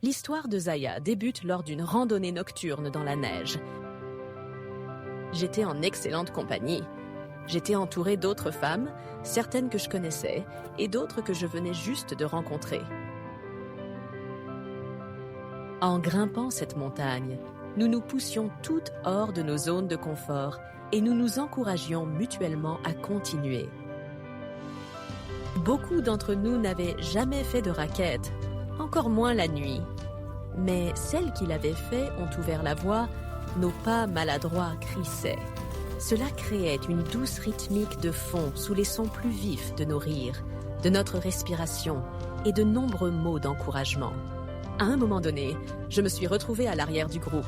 L'histoire de Zaya débute lors d'une randonnée nocturne dans la neige. J'étais en excellente compagnie. J'étais entourée d'autres femmes, certaines que je connaissais et d'autres que je venais juste de rencontrer. En grimpant cette montagne, nous nous poussions toutes hors de nos zones de confort et nous nous encouragions mutuellement à continuer. Beaucoup d'entre nous n'avaient jamais fait de raquettes, encore moins la nuit. Mais celles qui l'avaient fait ont ouvert la voie, nos pas maladroits crissaient. Cela créait une douce rythmique de fond sous les sons plus vifs de nos rires, de notre respiration et de nombreux mots d'encouragement. À un moment donné, je me suis retrouvée à l'arrière du groupe.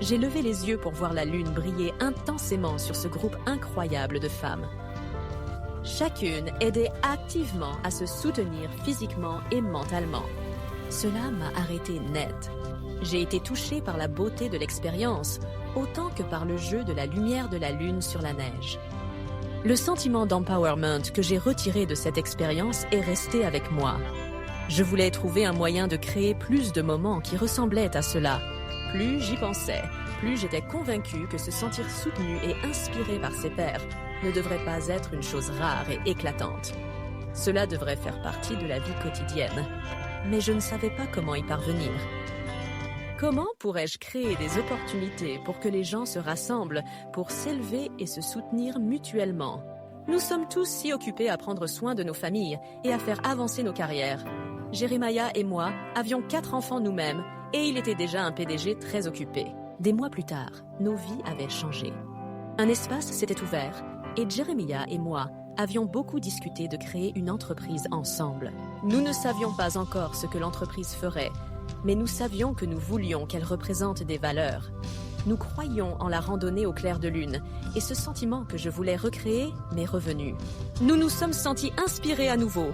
J'ai levé les yeux pour voir la lune briller intensément sur ce groupe incroyable de femmes. Chacune aidait activement à se soutenir physiquement et mentalement. Cela m'a arrêtée net. J'ai été touchée par la beauté de l'expérience, autant que par le jeu de la lumière de la lune sur la neige. Le sentiment d'empowerment que j'ai retiré de cette expérience est resté avec moi. Je voulais trouver un moyen de créer plus de moments qui ressemblaient à cela. Plus j'y pensais, plus j'étais convaincue que se sentir soutenue et inspirée par ses pairs ne devrait pas être une chose rare et éclatante. Cela devrait faire partie de la vie quotidienne. Mais je ne savais pas comment y parvenir. Comment pourrais-je créer des opportunités pour que les gens se rassemblent, pour s'élever et se soutenir mutuellement? Nous sommes tous si occupés à prendre soin de nos familles et à faire avancer nos carrières. Jeremiah et moi avions 4 enfants nous-mêmes et il était déjà un PDG très occupé. Des mois plus tard, nos vies avaient changé. Un espace s'était ouvert et Jeremiah et moi avions beaucoup discuté de créer une entreprise ensemble. Nous ne savions pas encore ce que l'entreprise ferait, mais nous savions que nous voulions qu'elle représente des valeurs. Nous croyions en la randonnée au clair de lune, et ce sentiment que je voulais recréer m'est revenu. Nous nous sommes sentis inspirés à nouveau.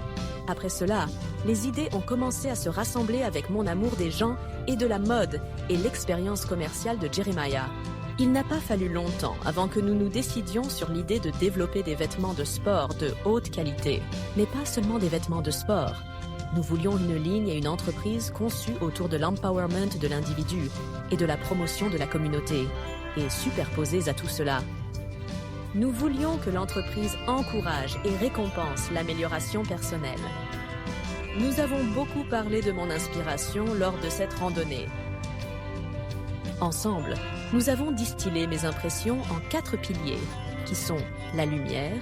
Après cela, les idées ont commencé à se rassembler avec mon amour des gens et de la mode et l'expérience commerciale de Jeremiah. Il n'a pas fallu longtemps avant que nous nous décidions sur l'idée de développer des vêtements de sport de haute qualité, mais pas seulement des vêtements de sport. Nous voulions une ligne et une entreprise conçues autour de l'empowerment de l'individu et de la promotion de la communauté, et superposées à tout cela. Nous voulions que l'entreprise encourage et récompense l'amélioration personnelle. Nous avons beaucoup parlé de mon inspiration lors de cette randonnée. Ensemble, nous avons distillé mes impressions en 4 piliers, qui sont la lumière,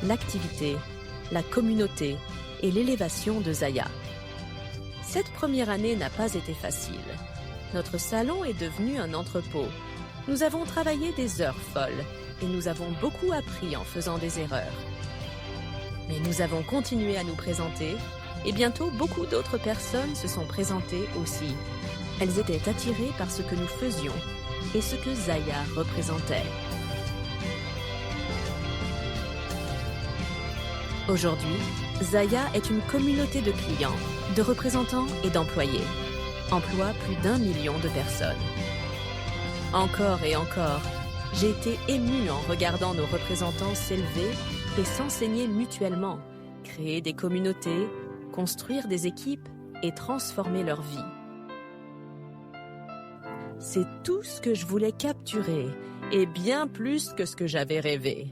l'activité, la communauté et l'élévation de Zaya. Cette première année n'a pas été facile. Notre salon est devenu un entrepôt. Nous avons travaillé des heures folles et nous avons beaucoup appris en faisant des erreurs. Mais nous avons continué à nous présenter et bientôt beaucoup d'autres personnes se sont présentées aussi. Elles étaient attirées par ce que nous faisions et ce que Zaya représentait. Aujourd'hui, Zaya est une communauté de clients, de représentants et d'employés. Emploie plus d'1 million de personnes. Encore et encore, j'ai été émue en regardant nos représentants s'élever et s'enseigner mutuellement, créer des communautés, construire des équipes et transformer leur vie. C'est tout ce que je voulais capturer, et bien plus que ce que j'avais rêvé.